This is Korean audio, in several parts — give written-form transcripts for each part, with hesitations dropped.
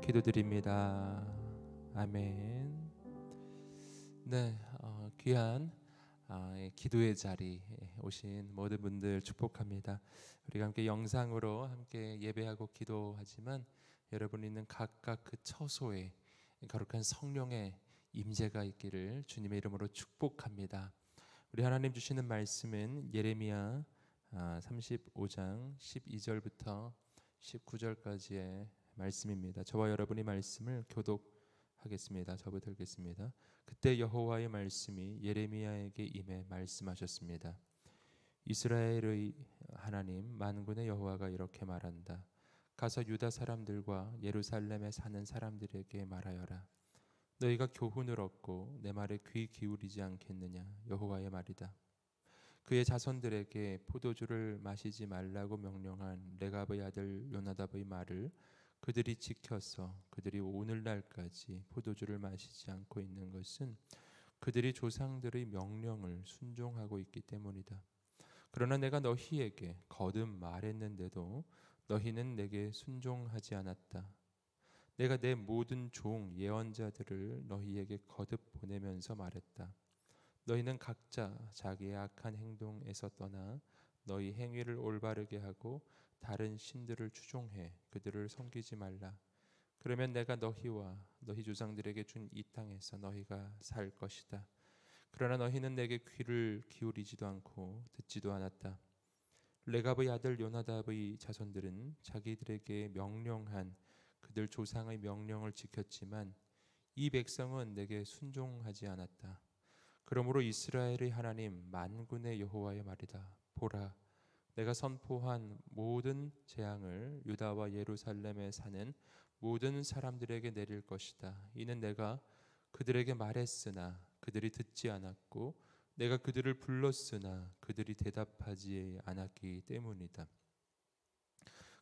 기도드립니다. 아멘. 네, 귀한 기도의 자리에 오신 모든 분들 축복합니다. 우리가 함께 영상으로 함께 예배하고 기도하지만 여러분 있는 각각 그 처소에 거룩한 성령의 임재가 있기를 주님의 이름으로 축복합니다. 우리 하나님 주시는 말씀은 예레미야 35장 12절부터 19절까지의 말씀입니다. 저와 여러분이 말씀을 교독하겠습니다. 저부터 읽겠습니다. 그때 여호와의 말씀이 예레미야에게 임해 말씀하셨습니다. 이스라엘의 하나님 만군의 여호와가 이렇게 말한다. 가서 유다 사람들과 예루살렘에 사는 사람들에게 말하여라. 너희가 교훈을 얻고 내 말에 귀 기울이지 않겠느냐. 여호와의 말이다. 그의 자손들에게 포도주를 마시지 말라고 명령한 레갑의 아들 요나답의 말을 그들이 지켜서 그들이 오늘날까지 포도주를 마시지 않고 있는 것은 그들이 조상들의 명령을 순종하고 있기 때문이다. 그러나 내가 너희에게 거듭 말했는데도 너희는 내게 순종하지 않았다. 내가 내 모든 종 예언자들을 너희에게 거듭 보내면서 말했다. 너희는 각자 자기의 악한 행동에서 떠나 너희 행위를 올바르게 하고 다른 신들을 추종해 그들을 섬기지 말라. 그러면 내가 너희와 너희 조상들에게 준 이 땅에서 너희가 살 것이다. 그러나 너희는 내게 귀를 기울이지도 않고 듣지도 않았다. 레갑의 아들 요나답의 자손들은 자기들에게 명령한 그들 조상의 명령을 지켰지만 이 백성은 내게 순종하지 않았다. 그러므로 이스라엘의 하나님 만군의 여호와의 말이다. 보라, 내가 선포한 모든 재앙을 유다와 예루살렘에 사는 모든 사람들에게 내릴 것이다. 이는 내가 그들에게 말했으나 그들이 듣지 않았고 내가 그들을 불렀으나 그들이 대답하지 않았기 때문이다.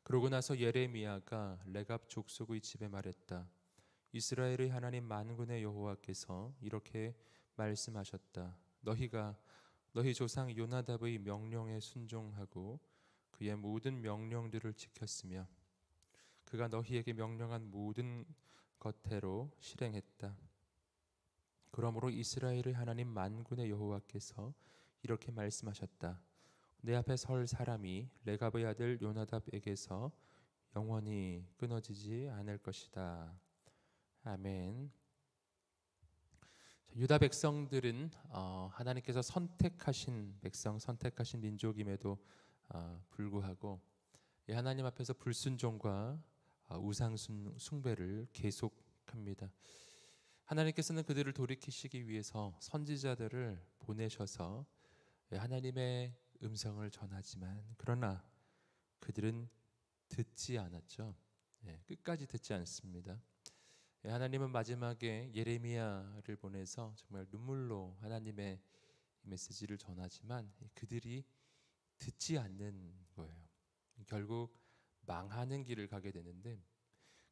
그러고 나서 예레미야가 레갑 족속의 집에 말했다. 이스라엘의 하나님 만군의 여호와께서 이렇게 말씀하셨다. 너희가 너희 조상 요나답의 명령에 순종하고 그의 모든 명령들을 지켰으며 그가 너희에게 명령한 모든 것대로 실행했다. 그러므로 이스라엘의 하나님 만군의 여호와께서 이렇게 말씀하셨다. 내 앞에 설 사람이 레갑의 아들 요나답에게서 영원히 끊어지지 않을 것이다. 아멘. 유다 백성들은 하나님께서 선택하신 백성, 선택하신 민족임에도 불구하고 하나님 앞에서 불순종과 우상 숭배를 계속합니다. 하나님께서는 그들을 돌이키시기 위해서 선지자들을 보내셔서 하나님의 음성을 전하지만 그러나 그들은 듣지 않았죠. 끝까지 듣지 않습니다. 하나님은 마지막에 예레미야를 보내서 정말 눈물로 하나님의 메시지를 전하지만 그들이 듣지 않는 거예요. 결국 망하는 길을 가게 되는데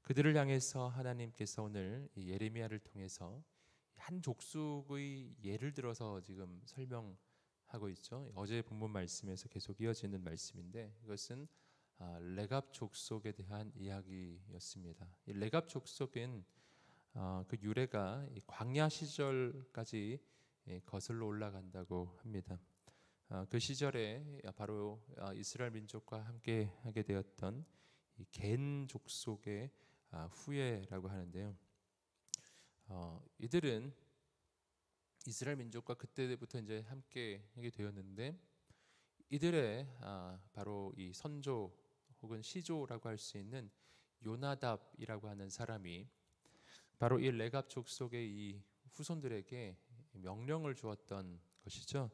그들을 향해서 하나님께서 오늘 예레미야를 통해서 한 족속의 예를 들어서 지금 설명하고 있죠. 어제 본문 말씀에서 계속 이어지는 말씀인데 이것은 레갑 족속에 대한 이야기였습니다. 이 레갑 족속은 그 유래가 광야 시절까지 거슬러 올라간다고 합니다. 그 시절에 바로 이스라엘 민족과 함께 하게 되었던 겐 족속의 후예라고 하는데요. 이들은 이스라엘 민족과 그때부터 이제 함께 하게 되었는데 이들의 바로 이 선조 혹은 시조라고 할 수 있는 요나답이라고 하는 사람이 바로 이 레갑 족속의 이 후손들에게 명령을 주었던 것이죠.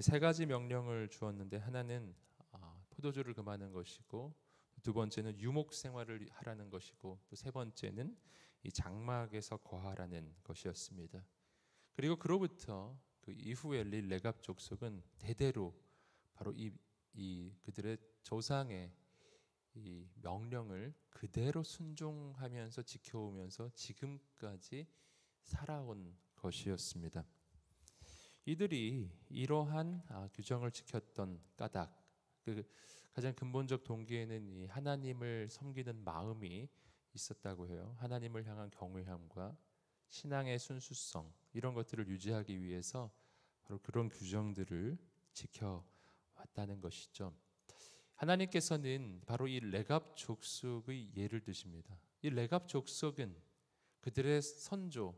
세 가지 명령을 주었는데 하나는 포도주를 금하는 것이고 두 번째는 유목 생활을 하라는 것이고 또 세 번째는 이 장막에서 거하라는 것이었습니다. 그리고 그로부터 그 이후에 레갑 족속은 대대로 바로 이 그들의 조상의 이 명령을 그대로 순종하면서 지켜오면서 지금까지 살아온 것이었습니다. 이들이 이러한 규정을 지켰던 까닭, 그 가장 근본적 동기에는 이 하나님을 섬기는 마음이 있었다고 해요. 하나님을 향한 경외함과 신앙의 순수성, 이런 것들을 유지하기 위해서 바로 그런 규정들을 지켜왔다는 것이죠. 하나님께서는 바로 이 레갑 족속의 예를 드십니다. 이 레갑 족속은 그들의 선조,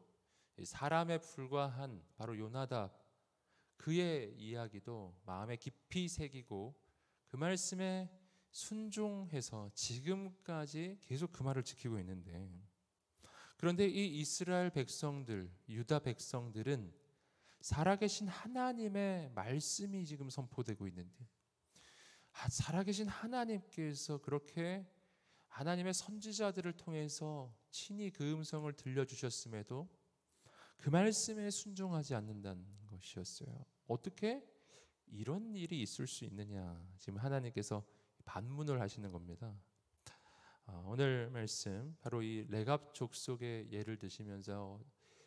사람에 불과한 바로 요나답, 그의 이야기도 마음에 깊이 새기고 그 말씀에 순종해서 지금까지 계속 그 말을 지키고 있는데, 그런데 이 이스라엘 백성들, 유다 백성들은 살아계신 하나님의 말씀이 지금 선포되고 있는데, 살아계신 하나님께서 그렇게 하나님의 선지자들을 통해서 친히 그 음성을 들려주셨음에도 그 말씀에 순종하지 않는다는 것이었어요. 어떻게 이런 일이 있을 수 있느냐, 지금 하나님께서 반문을 하시는 겁니다. 오늘 말씀 바로 이 레갑 족속의 예를 드시면서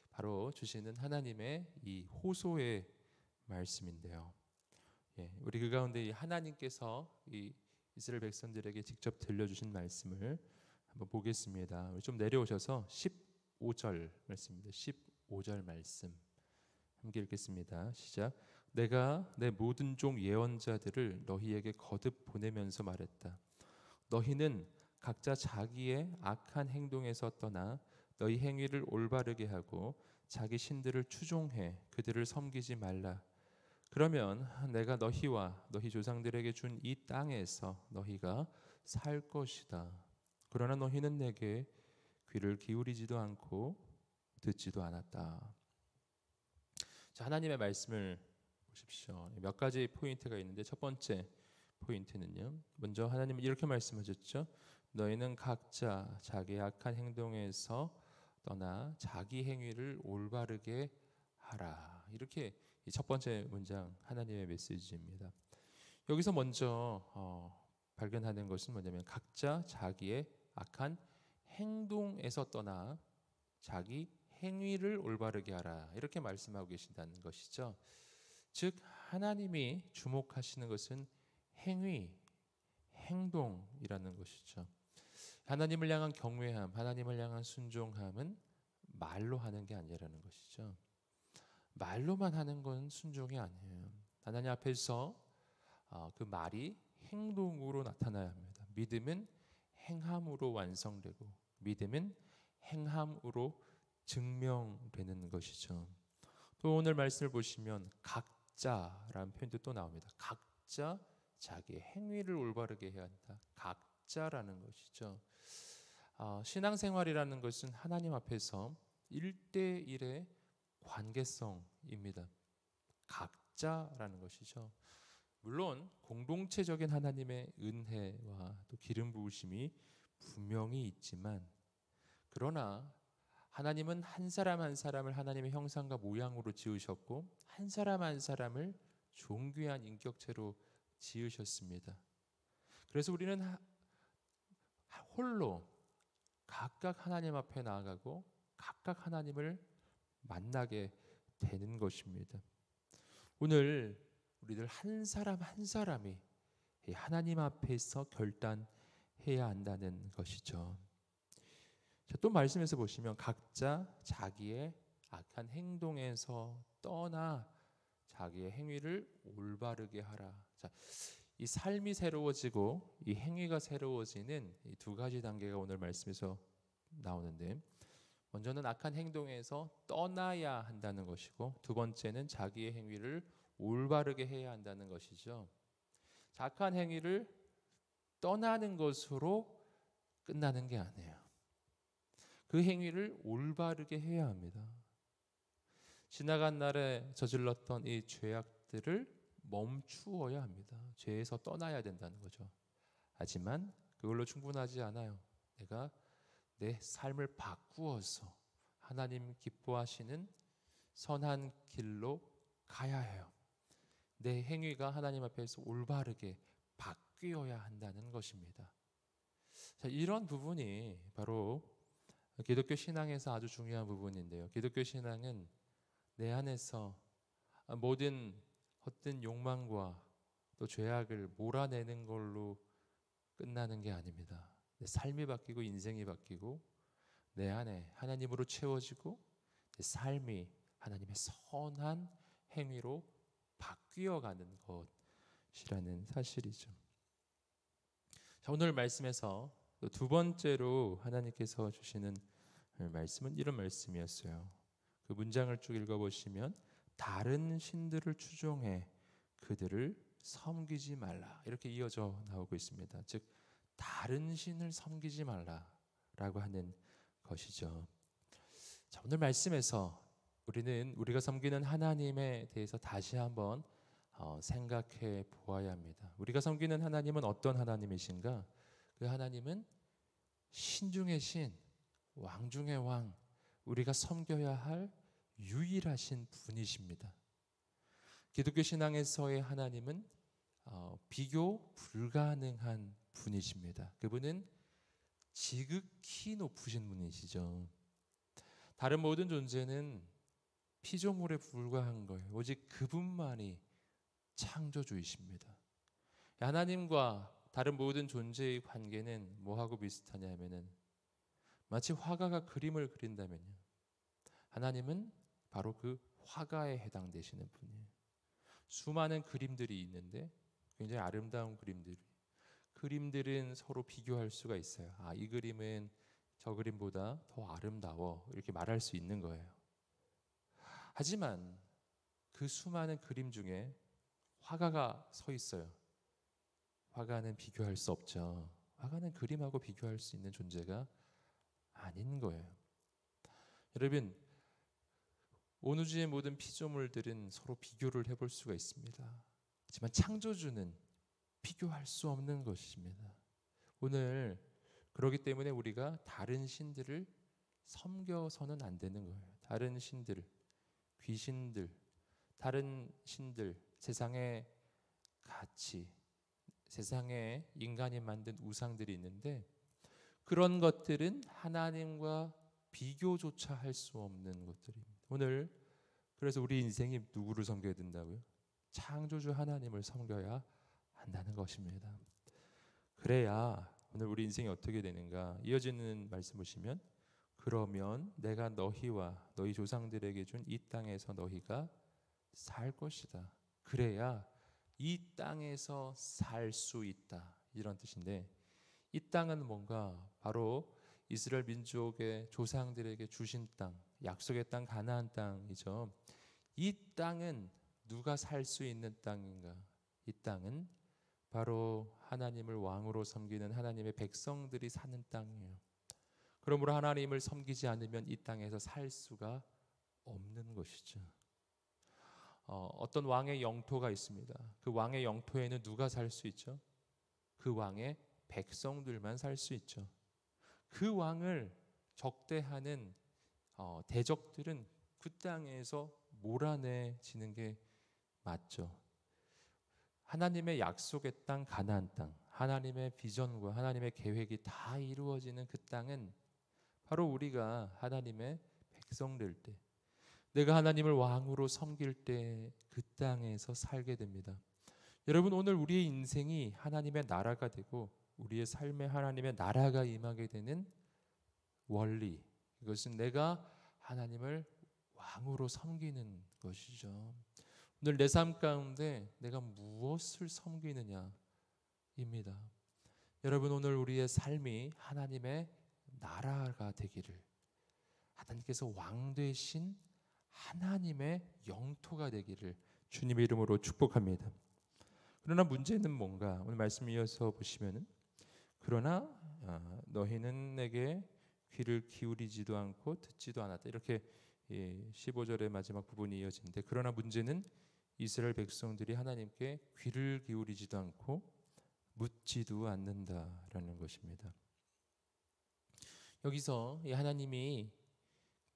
바로 주시는 하나님의 이 호소의 말씀인데요. 우리 그 가운데 이 하나님께서 이 이스라엘 백성들에게 직접 들려주신 말씀을 한번 보겠습니다. 우리 좀 내려오셔서 15절 말씀입니다. 15절 말씀 함께 읽겠습니다. 시작. 내가 내 모든 종 예언자들을 너희에게 거듭 보내면서 말했다. 너희는 각자 자기의 악한 행동에서 떠나 너희 행위를 올바르게 하고 자기 신들을 추종해 그들을 섬기지 말라. 그러면 내가 너희와 너희 조상들에게 준 이 땅에서 너희가 살 것이다. 그러나 너희는 내게 귀를 기울이지도 않고 듣지도 않았다. 자, 하나님의 말씀을 보십시오. 몇 가지 포인트가 있는데, 첫 번째 포인트는요, 먼저 하나님은 이렇게 말씀하셨죠. 너희는 각자 자기의 악한 행동에서 떠나 자기 행위를 올바르게 하라. 이렇게 첫 번째 문장 하나님의 메시지입니다. 여기서 먼저 발견하는 것은 뭐냐면, 각자 자기의 악한 행동에서 떠나 자기 행위를 올바르게 하라, 이렇게 말씀하고 계신다는 것이죠. 즉 하나님이 주목하시는 것은 행위, 행동이라는 것이죠. 하나님을 향한 경외함, 하나님을 향한 순종함은 말로 하는 게 아니라는 것이죠. 말로만 하는 건 순종이 아니에요. 하나님 앞에서 그 말이 행동으로 나타나야 합니다. 믿음은 행함으로 완성되고 믿음은 행함으로 증명되는 것이죠. 또 오늘 말씀을 보시면 각자라는 표현도 또 나옵니다. 각자 자기의 행위를 올바르게 해야 한다. 각자라는 것이죠. 신앙생활이라는 것은 하나님 앞에서 1대1의 관계성입니다. 각자라는 것이죠. 물론 공동체적인 하나님의 은혜와 또 기름 부으심이 분명히 있지만, 그러나 하나님은 한 사람 한 사람을 하나님의 형상과 모양으로 지으셨고 한 사람 한 사람을 존귀한 인격체로 지으셨습니다. 그래서 우리는 홀로 각각 하나님 앞에 나아가고 각각 하나님을 만나게 되는 것입니다. 오늘 우리들 한 사람 한 사람이 하나님 앞에서 결단해야 한다는 것이죠. 자, 또 말씀에서 보시면 각자 자기의 악한 행동에서 떠나 자기의 행위를 올바르게 하라. 자, 이 삶이 새로워지고 이 행위가 새로워지는 이 두 가지 단계가 오늘 말씀에서 나오는데, 먼저는 악한 행동에서 떠나야 한다는 것이고, 두 번째는 자기의 행위를 올바르게 해야 한다는 것이죠. 악한 행위를 떠나는 것으로 끝나는 게 아니에요. 그 행위를 올바르게 해야 합니다. 지나간 날에 저질렀던 이 죄악들을 멈추어야 합니다. 죄에서 떠나야 된다는 거죠. 하지만 그걸로 충분하지 않아요. 내가 내 삶을 바꾸어서 하나님 기뻐하시는 선한 길로 가야 해요. 내 행위가 하나님 앞에서 올바르게 바뀌어야 한다는 것입니다. 자, 이런 부분이 바로 기독교 신앙에서 아주 중요한 부분인데요. 기독교 신앙은 내 안에서 모든 헛된 욕망과 또 죄악을 몰아내는 걸로 끝나는 게 아닙니다. 내 삶이 바뀌고 인생이 바뀌고 내 안에 하나님으로 채워지고 내 삶이 하나님의 선한 행위로 바뀌어가는 것이라는 사실이죠. 자, 오늘 말씀에서 두 번째로 하나님께서 주시는 말씀은 이런 말씀이었어요. 그 문장을 쭉 읽어보시면 다른 신들을 추종해 그들을 섬기지 말라 이렇게 이어져 나오고 있습니다. 즉 다른 신을 섬기지 말라라고 하는 것이죠. 자, 오늘 말씀에서 우리는 우리가 섬기는 하나님에 대해서 다시 한번 생각해 보아야 합니다. 우리가 섬기는 하나님은 어떤 하나님이신가? 그 하나님은 신 중의 신, 왕 중의 왕, 우리가 섬겨야 할 유일하신 분이십니다. 기독교 신앙에서의 하나님은 비교 불가능한 분이십니다. 그분은 지극히 높으신 분이시죠. 다른 모든 존재는 피조물에 불과한 거예요. 오직 그분만이 창조주이십니다. 하나님과 다른 모든 존재의 관계는 뭐하고 비슷하냐면은 마치 화가가 그림을 그린다면요. 하나님은 바로 그 화가에 해당되시는 분이에요. 수많은 그림들이 있는데 굉장히 아름다운 그림들은 서로 비교할 수가 있어요. 아, 이 그림은 저 그림보다 더 아름다워 이렇게 말할 수 있는 거예요. 하지만 그 수많은 그림 중에 화가가 서 있어요. 화가는 비교할 수 없죠. 화가는 그림하고 비교할 수 있는 존재가 아닌 거예요. 여러분, 온 우주의 모든 피조물들은 서로 비교를 해볼 수가 있습니다. 하지만 창조주는 비교할 수 없는 것입니다. 오늘 그렇기 때문에 우리가 다른 신들을 섬겨서는 안 되는 거예요. 다른 신들, 귀신들, 다른 신들, 세상의 가치, 세상에 인간이 만든 우상들이 있는데 그런 것들은 하나님과 비교조차 할 수 없는 것들입니다. 오늘 그래서 우리 인생이 누구를 섬겨야 된다고요? 창조주 하나님을 섬겨야 한다는 것입니다. 그래야 오늘 우리 인생이 어떻게 되는가? 이어지는 말씀 보시면 그러면 내가 너희와 너희 조상들에게 준 이 땅에서 너희가 살 것이다. 그래야 이 땅에서 살 수 있다. 이런 뜻인데 이 땅은 뭔가 바로 이스라엘 민족의 조상들에게 주신 땅, 약속의 땅 가나안 땅이죠. 이 땅은 누가 살 수 있는 땅인가? 이 땅은 바로 하나님을 왕으로 섬기는 하나님의 백성들이 사는 땅이에요. 그러므로 하나님을 섬기지 않으면 이 땅에서 살 수가 없는 것이죠. 어떤 왕의 영토가 있습니다. 그 왕의 영토에는 누가 살 수 있죠? 그 왕의 백성들만 살 수 있죠. 그 왕을 적대하는 대적들은 그 땅에서 몰아내지는 게 맞죠. 하나님의 약속의 땅 가나안 땅, 하나님의 비전과 하나님의 계획이 다 이루어지는 그 땅은 바로 우리가 하나님의 백성될 때, 내가 하나님을 왕으로 섬길 때 그 땅에서 살게 됩니다. 여러분, 오늘 우리의 인생이 하나님의 나라가 되고 우리의 삶에 하나님의 나라가 임하게 되는 원리, 이것은 내가 하나님을 왕으로 섬기는 것이죠. 오늘 내 삶 가운데 내가 무엇을 섬기느냐입니다. 여러분, 오늘 우리의 삶이 하나님의 나라가 되기를, 하나님께서 왕 되신 하나님의 영토가 되기를 주님의 이름으로 축복합니다. 그러나 문제는 뭔가? 오늘 말씀 이어서 보시면은 그러나 너희는 내게 귀를 기울이지도 않고 듣지도 않았다. 이렇게 15절의 마지막 부분이 이어지는데, 그러나 문제는 이스라엘 백성들이 하나님께 귀를 기울이지도 않고 묻지도 않는다라는 것입니다. 여기서 이 하나님이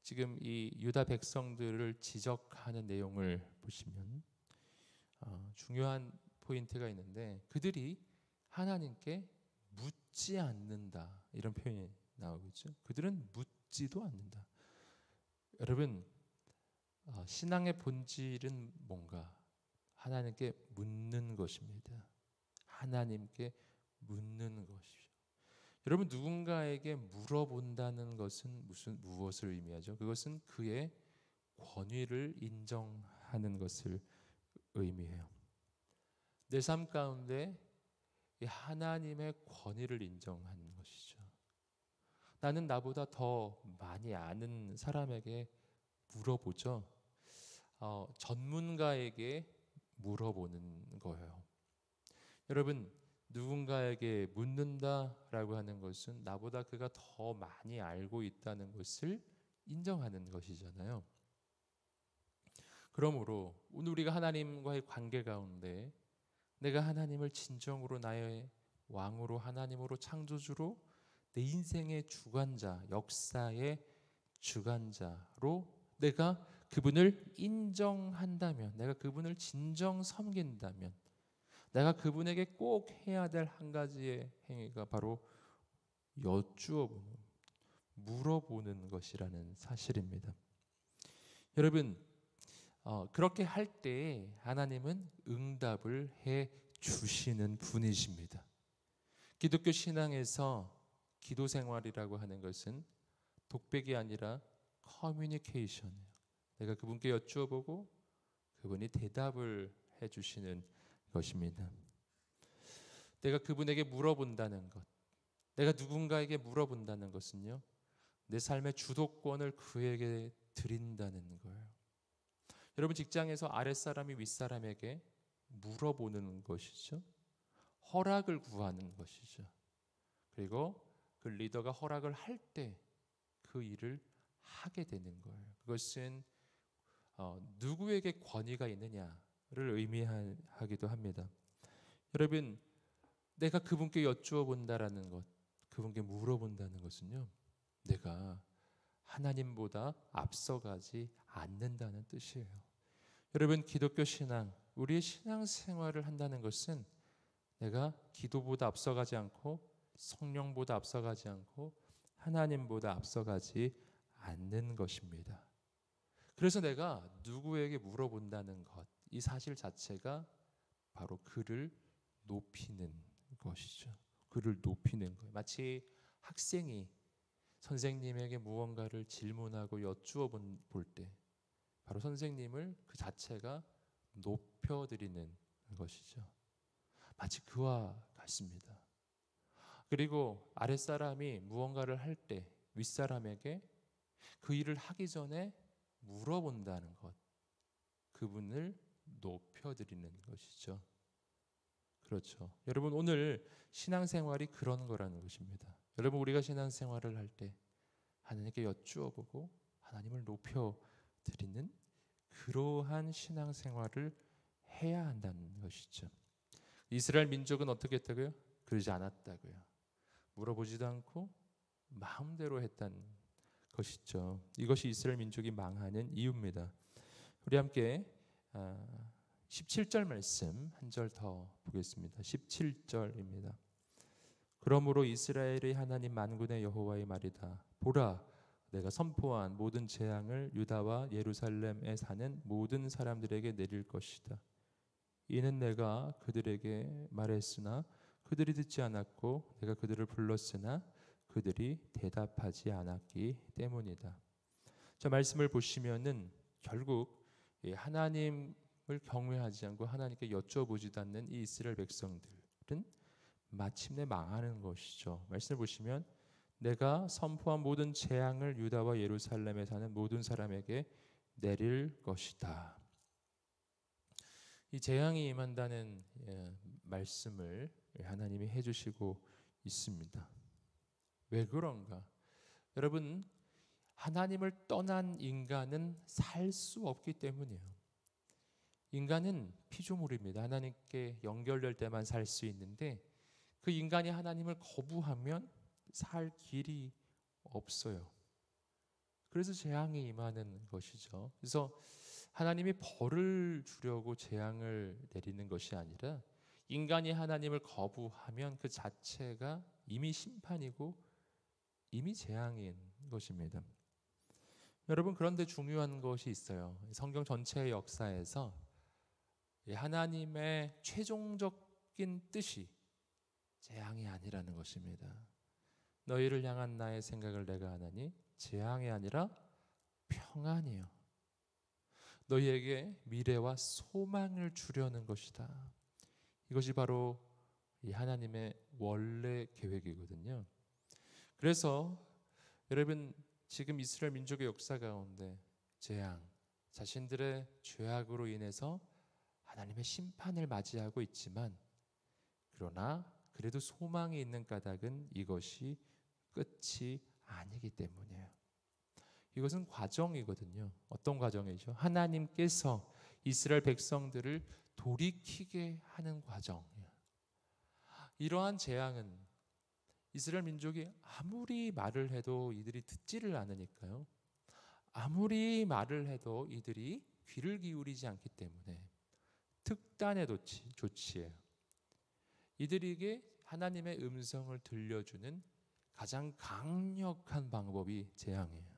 지금 이 유다 백성들을 지적하는 내용을 보시면 중요한 포인트가 있는데, 그들이 하나님께 묻지 않는다 이런 표현이 나오겠죠. 그들은 묻지도 않는다. 여러분, 신앙의 본질은 뭔가? 하나님께 묻는 것입니다. 하나님께 묻는 것이죠. 여러분, 누군가에게 물어본다는 것은 무엇을 의미하죠? 그것은 그의 권위를 인정하는 것을 의미해요. 내 삶 가운데 이 하나님의 권위를 인정하는 것이죠. 나는 나보다 더 많이 아는 사람에게 물어보죠. 전문가에게 물어보는 거예요. 여러분, 누군가에게 묻는다라고 하는 것은 나보다 그가 더 많이 알고 있다는 것을 인정하는 것이잖아요. 그러므로 오늘 우리가 하나님과의 관계 가운데 내가 하나님을 진정으로 나의 왕으로, 하나님으로, 창조주로, 내 인생의 주관자, 역사의 주관자로 내가 그분을 인정한다면, 내가 그분을 진정 섬긴다면, 내가 그분에게 꼭 해야 될 한 가지의 행위가 바로 여쭈어보는, 물어보는 것이라는 사실입니다. 여러분, 그렇게 할 때 하나님은 응답을 해 주시는 분이십니다. 기독교 신앙에서 기도 생활이라고 하는 것은 독백이 아니라 커뮤니케이션이에요. 내가 그분께 여쭈어보고 그분이 대답을 해 주시는 것입니다. 내가 그분에게 물어본다는 것, 내가 누군가에게 물어본다는 것은요, 내 삶의 주도권을 그에게 드린다는 거예요. 여러분, 직장에서 아랫사람이 윗사람에게 물어보는 것이죠. 허락을 구하는 것이죠. 그리고 그 리더가 허락을 할 때 그 일을 하게 되는 거예요. 그것은 누구에게 권위가 있느냐를 의미하기도 합니다. 여러분, 내가 그분께 여쭈어 본다라는 것, 그분께 물어본다는 것은요, 내가 하나님보다 앞서가지 않는다는 뜻이에요. 여러분, 기독교 신앙, 우리의 신앙생활을 한다는 것은 내가 기도보다 앞서가지 않고 성령보다 앞서가지 않고 하나님보다 앞서가지 않는 것입니다. 그래서 내가 누구에게 물어본다는 것, 이 사실 자체가 바로 그를 높이는 것이죠. 그를 높이는 거예요. 마치 학생이 선생님에게 무언가를 질문하고 여쭈어 볼 때 바로 선생님을 그 자체가 높여드리는 것이죠. 마치 그와 같습니다. 그리고 아랫사람이 무언가를 할 때 윗사람에게 그 일을 하기 전에 물어본다는 것, 그분을 높여드리는 것이죠. 그렇죠. 여러분, 오늘 신앙생활이 그런 거라는 것입니다. 여러분, 우리가 신앙생활을 할 때 하나님께 여쭈어보고 하나님을 높여드리는 그러한 신앙생활을 해야 한다는 것이죠. 이스라엘 민족은 어떻게 했다고요? 그러지 않았다고요. 물어보지도 않고 마음대로 했다는 것이죠. 이것이 이스라엘 민족이 망하는 이유입니다. 우리 함께 17절 말씀 한 절 더 보겠습니다. 17절입니다. 그러므로 이스라엘의 하나님 만군의 여호와의 말이다. 보라, 내가 선포한 모든 재앙을 유다와 예루살렘에 사는 모든 사람들에게 내릴 것이다. 이는 내가 그들에게 말했으나 그들이 듣지 않았고 내가 그들을 불렀으나 그들이 대답하지 않았기 때문이다. 저 말씀을 보시면은 결국 하나님을 경외하지 않고 하나님께 여쭤보지도 않는 이 이스라엘 백성들은 마침내 망하는 것이죠. 말씀을 보시면 내가 선포한 모든 재앙을 유다와 예루살렘에 사는 모든 사람에게 내릴 것이다. 이 재앙이 임한다는 말씀을 하나님이 해주시고 있습니다. 왜 그런가? 여러분, 하나님을 떠난 인간은 살 수 없기 때문이에요. 인간은 피조물입니다. 하나님께 연결될 때만 살 수 있는데 그 인간이 하나님을 거부하면 살 길이 없어요. 그래서 재앙이 임하는 것이죠. 그래서 하나님이 벌을 주려고 재앙을 내리는 것이 아니라 인간이 하나님을 거부하면 그 자체가 이미 심판이고 이미 재앙인 것입니다. 여러분, 그런데 중요한 것이 있어요. 성경 전체의 역사에서 하나님의 최종적인 뜻이 재앙이 아니라는 것입니다. 너희를 향한 나의 생각을 내가 하나니 재앙이 아니라 평안이요 너희에게 미래와 소망을 주려는 것이다. 이것이 바로 이 하나님의 원래 계획이거든요. 그래서 여러분 지금 이스라엘 민족의 역사 가운데 재앙, 자신들의 죄악으로 인해서 하나님의 심판을 맞이하고 있지만 그러나 그래도 소망이 있는 까닭은 이것이 끝이 아니기 때문이에요. 이것은 과정이거든요. 어떤 과정이죠? 하나님께서 이스라엘 백성들을 돌이키게 하는 과정이에요. 이러한 재앙은 이스라엘 민족이 아무리 말을 해도 이들이 듣지를 않으니까요. 아무리 말을 해도 이들이 귀를 기울이지 않기 때문에 특단의 조치예요. 이들에게 하나님의 음성을 들려주는 가장 강력한 방법이 재앙이에요.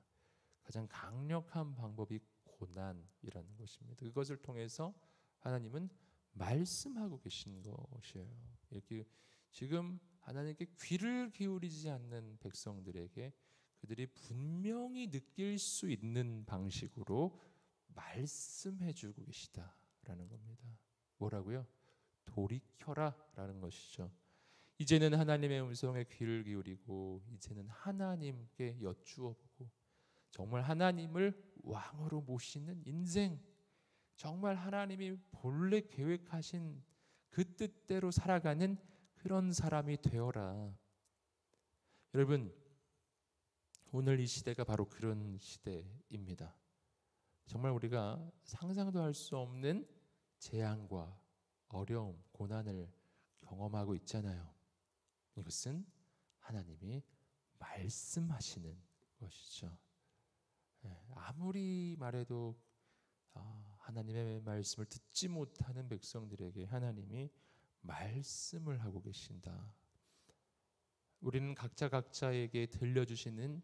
가장 강력한 방법이 고난이라는 것입니다. 그것을 통해서 하나님은 말씀하고 계신 것이에요. 이렇게 지금 하나님께 귀를 기울이지 않는 백성들에게 그들이 분명히 느낄 수 있는 방식으로 말씀해주고 계시다라는 겁니다. 뭐라고요? 돌이켜라 라는 것이죠. 이제는 하나님의 음성에 귀를 기울이고 이제는 하나님께 여쭈어보고 정말 하나님을 왕으로 모시는 인생, 정말 하나님이 본래 계획하신 그 뜻대로 살아가는 그런 사람이 되어라. 여러분, 오늘 이 시대가 바로 그런 시대입니다. 정말 우리가 상상도 할 수 없는 재앙과 어려움, 고난을 경험하고 있잖아요. 이것은 하나님이 말씀하시는 것이죠. 아무리 말해도 하나님의 말씀을 듣지 못하는 백성들에게 하나님이 말씀을 하고 계신다. 우리는 각자에게 들려주시는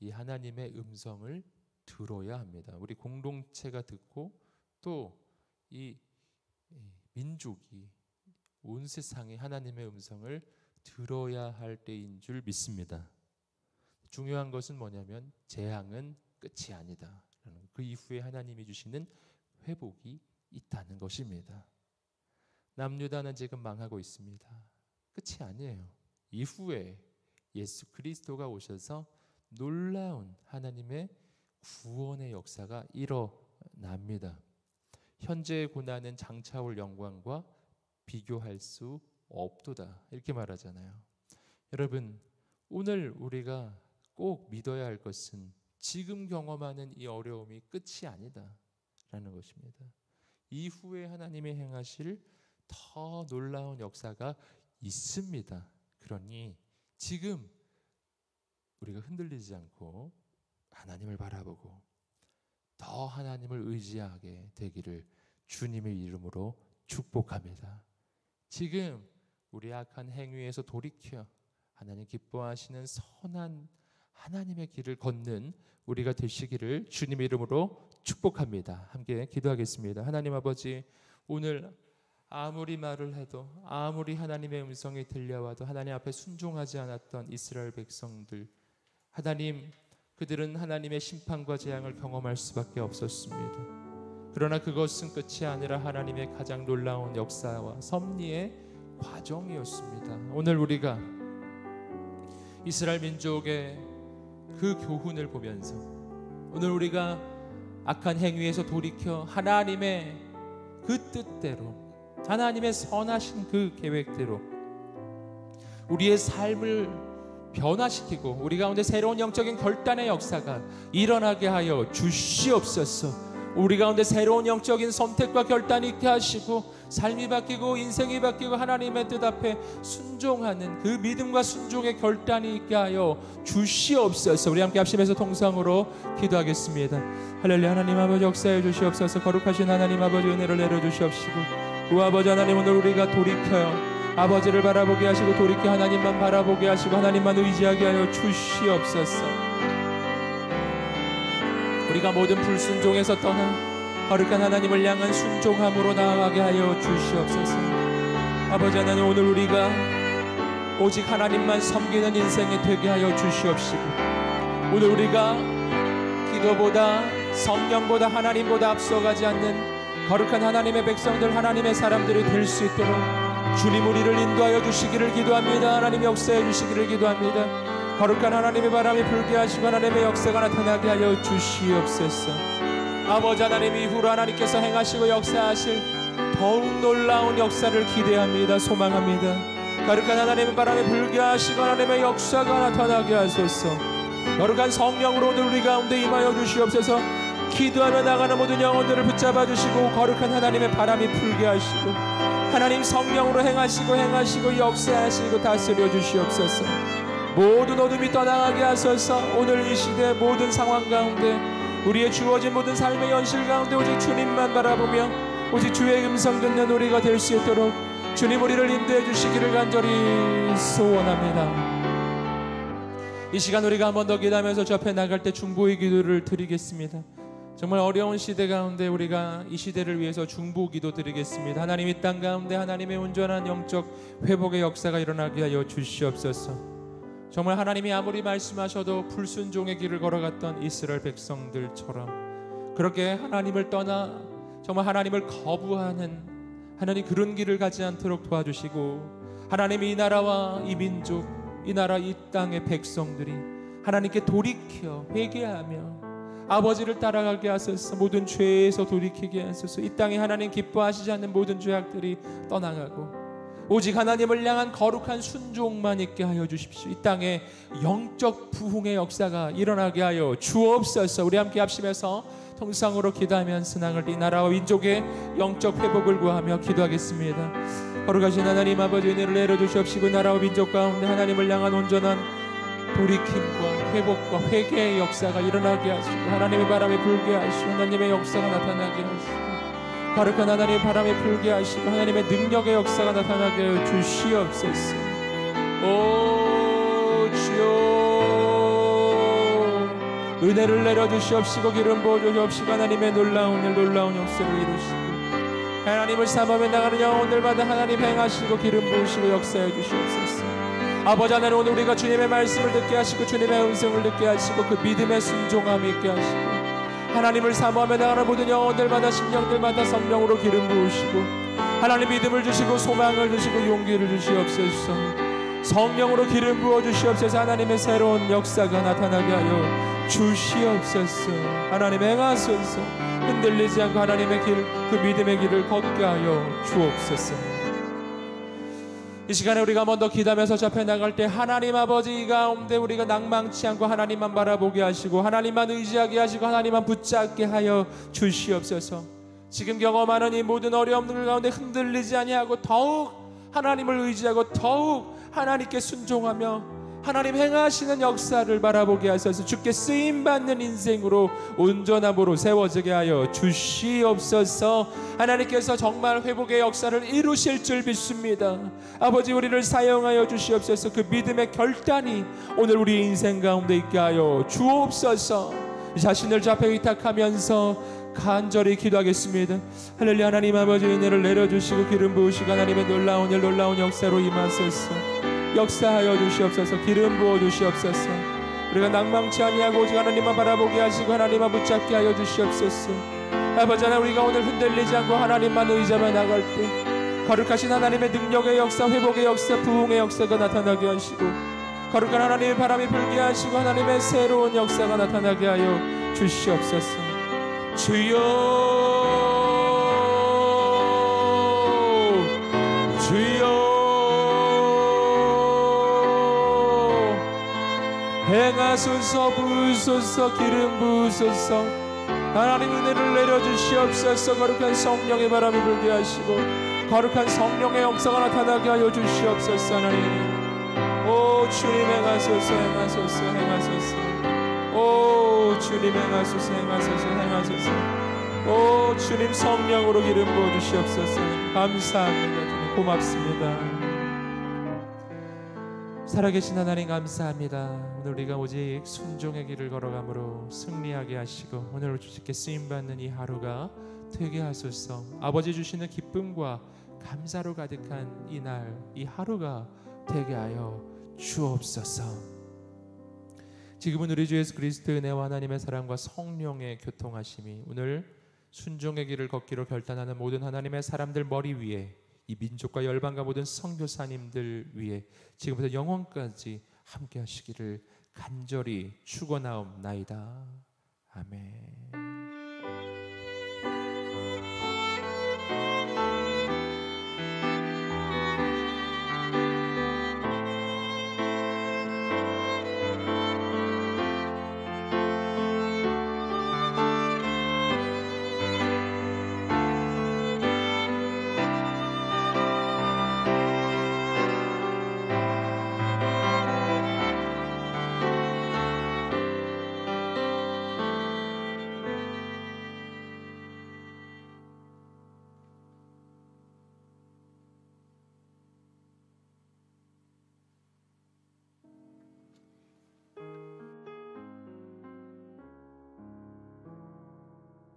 이 하나님의 음성을 들어야 합니다. 우리 공동체가 듣고 또 이 민족이 온 세상이 하나님의 음성을 들어야 할 때인 줄 믿습니다. 중요한 것은 뭐냐면 재앙은 끝이 아니다. 그 이후에 하나님이 주시는 회복이 있다는 것입니다. 남유다는 지금 망하고 있습니다. 끝이 아니에요. 이후에 예수 그리스도가 오셔서 놀라운 하나님의 구원의 역사가 일어납니다. 현재의 고난은 장차올 영광과 비교할 수 없도다 이렇게 말하잖아요. 여러분, 오늘 우리가 꼭 믿어야 할 것은 지금 경험하는 이 어려움이 끝이 아니다라는 것입니다. 이후에 하나님이 행하실 더 놀라운 역사가 있습니다. 그러니 지금 우리가 흔들리지 않고 하나님을 바라보고 더 하나님을 의지하게 되기를 주님의 이름으로 축복합니다. 지금 우리 악한 행위에서 돌이켜 하나님 기뻐하시는 선한 하나님의 길을 걷는 우리가 되시기를 주님의 이름으로 축복합니다. 함께 기도하겠습니다. 하나님 아버지, 오늘 아무리 말을 해도 아무리 하나님의 음성이 들려와도 하나님 앞에 순종하지 않았던 이스라엘 백성들, 하나님, 그들은 하나님의 심판과 재앙을 경험할 수밖에 없었습니다. 그러나 그것은 끝이 아니라 하나님의 가장 놀라운 역사와 섭리의 과정이었습니다. 오늘 우리가 이스라엘 민족의 그 교훈을 보면서 오늘 우리가 악한 행위에서 돌이켜 하나님의 그 뜻대로, 하나님의 선하신 그 계획대로 우리의 삶을 변화시키고 우리 가운데 새로운 영적인 결단의 역사가 일어나게 하여 주시옵소서. 우리 가운데 새로운 영적인 선택과 결단이 있게 하시고 삶이 바뀌고 인생이 바뀌고 하나님의 뜻 앞에 순종하는 그 믿음과 순종의 결단이 있게 하여 주시옵소서. 우리 함께 합심해서 통성으로 기도하겠습니다. 할렐루야. 하나님 아버지 역사해 주시옵소서. 거룩하신 하나님 아버지 은혜를 내려주시옵시고 우 아버지 하나님, 오늘 우리가 돌이켜요 아버지를 바라보게 하시고 돌이켜 하나님만 바라보게 하시고 하나님만 의지하게 하여 주시옵소서. 우리가 모든 불순종에서 떠나 거룩한 하나님을 향한 순종함으로 나아가게 하여 주시옵소서. 아버지 하나님, 오늘 우리가 오직 하나님만 섬기는 인생이 되게 하여 주시옵시고, 오늘 우리가 기도보다 성령보다 하나님보다 앞서가지 않는 거룩한 하나님의 백성들, 하나님의 사람들이 될 수 있도록 주님 우리를 인도하여 주시기를 기도합니다. 하나님 역사해 주시기를 기도합니다. 거룩한 하나님의 바람이 불게 하시고 하나님의 역사가 나타나게 하여 주시옵소서. 아버지 하나님, 이후로 하나님께서 행하시고 역사하실 더욱 놀라운 역사를 기대합니다. 소망합니다. 거룩한 하나님의 바람이 불게 하시고 하나님의 역사가 나타나게 하소서. 거룩한 성령으로 오늘 우리 가운데 임하여 주시옵소서. 기도하며 나가는 모든 영혼들을 붙잡아 주시고 거룩한 하나님의 바람이 불게 하시고 하나님 성령으로 행하시고 역사하시고 다스려 주시옵소서. 모든 어둠이 떠나가게 하소서. 오늘 이 시대 모든 상황 가운데 우리의 주어진 모든 삶의 현실 가운데 오직 주님만 바라보며 오직 주의 음성 듣는 우리가 될 수 있도록 주님 우리를 인도해 주시기를 간절히 소원합니다. 이 시간 우리가 한 번 더 기도하면서 주 앞에 나갈 때 중보의 기도를 드리겠습니다. 정말 어려운 시대 가운데 우리가 이 시대를 위해서 중보 기도 드리겠습니다. 하나님, 이 땅 가운데 하나님의 온전한 영적 회복의 역사가 일어나게 하여 주시옵소서. 정말 하나님이 아무리 말씀하셔도 불순종의 길을 걸어갔던 이스라엘 백성들처럼 그렇게 하나님을 떠나 정말 하나님을 거부하는 하나님 그런 길을 가지 않도록 도와주시고, 하나님이 이 나라와 이 민족, 이 나라 이 땅의 백성들이 하나님께 돌이켜 회개하며 아버지를 따라가게 하소서. 모든 죄에서 돌이키게 하소서. 이 땅에 하나님 기뻐하시지 않는 모든 죄악들이 떠나가고 오직 하나님을 향한 거룩한 순종만 있게 하여 주십시오. 이 땅에 영적 부흥의 역사가 일어나게 하여 주옵소서. 우리 함께 합심해서 통성으로 기도하면서 나갈 이 나라와 민족의 영적 회복을 구하며 기도하겠습니다. 거룩하신 하나님 아버지, 은혜를 내려주시옵시고 나라와 민족 가운데 하나님을 향한 온전한 돌이킴과 회복과 회개의 역사가 일어나게 하시고 하나님의 바람이 불게 하시고 하나님의 역사가 나타나게 하시고 거룩한 하나님의 바람이 불게 하시고 하나님의 능력의 역사가 나타나게 하여 주시옵소서. 오 주여, 은혜를 내려주시옵시고 기름 부어주시옵시고 하나님의 놀라운 일 놀라운 역사를 이루시고 하나님을 사모하며 나가는 영혼들마다 하나님 행하시고 기름 부으시고 역사해 주시옵소서. 아버지 하나님, 오늘 우리가 주님의 말씀을 듣게 하시고 주님의 음성을 듣게 하시고 그 믿음의 순종함이 있게 하시고 하나님을 사모하며 나가는 모든 영혼들마다 심령들마다 성령으로 기름 부으시고 하나님 믿음을 주시고 소망을 주시고 용기를 주시옵소서. 성령으로 기름 부어 주시옵소서. 하나님의 새로운 역사가 나타나게 하여 주시옵소서. 하나님 행하소서. 흔들리지 않고 하나님의 길, 그 믿음의 길을 걷게 하여 주옵소서. 이 시간에 우리가 한 번 더 기도하면서 잡혀 나갈 때 하나님 아버지 가운데 우리가 낭망치 않고 하나님만 바라보게 하시고 하나님만 의지하게 하시고 하나님만 붙잡게 하여 주시옵소서. 지금 경험하는 이 모든 어려움들 가운데 흔들리지 아니하고 더욱 하나님을 의지하고 더욱 하나님께 순종하며 하나님 행하시는 역사를 바라보게 하셔서 주께 쓰임받는 인생으로 온전함으로 세워지게 하여 주시옵소서. 하나님께서 정말 회복의 역사를 이루실 줄 믿습니다. 아버지, 우리를 사용하여 주시옵소서. 그 믿음의 결단이 오늘 우리 인생 가운데 있게 하여 주옵소서. 자신을 주 앞에 의탁하면서 간절히 기도하겠습니다. 할렐루야. 하나님 아버지, 은혜를 내려주시고 기름 부으시고 하나님의 놀라운 일 놀라운 역사로 임하소서. 역사하여 주시옵소서. 기름 부어 주시옵소서. 우리가 낭망치 아니하고 오직 하나님만 바라보게 하시고 하나님만 붙잡게 하여 주시옵소서. 아버지 하나님, 우리가 오늘 흔들리지 않고 하나님만 의지하며 나갈 때 거룩하신 하나님의 능력의 역사, 회복의 역사, 부흥의 역사가 나타나게 하시고 거룩한 하나님의 바람이 불게 하시고 하나님의 새로운 역사가 나타나게 하여 주시옵소서. 주여, 주여, 행하소서. 부으소서. 기름 부으소서. 하나님 은혜를 내려주시옵소서. 거룩한 성령의 바람이 불게 하시고 거룩한 성령의 역사가 나타나게 하여 주시옵소서. 하나님, 오 주님 행하소서. 행하소서. 행하소서. 오 주님 행하소서. 행하소서. 행하소서. 오 주님 성령으로 기름 부어주시옵소서. 감사합니다. 주님 고맙습니다. 살아계신 하나님 감사합니다. 오늘 우리가 오직 순종의 길을 걸어감으로 승리하게 하시고 오늘 주님께 쓰임받는 이 하루가 되게 하소서. 아버지 주시는 기쁨과 감사로 가득한 이 날, 이 하루가 되게 하여 주옵소서. 지금은 우리 주 예수 그리스도의 은혜와 하나님의 사랑과 성령의 교통하심이 오늘 순종의 길을 걷기로 결단하는 모든 하나님의 사람들 머리 위에, 이 민족과 열방과 모든 선교사님들 위에 지금부터 영원까지 함께 하시기를 간절히 축원하옵나이다. 아멘.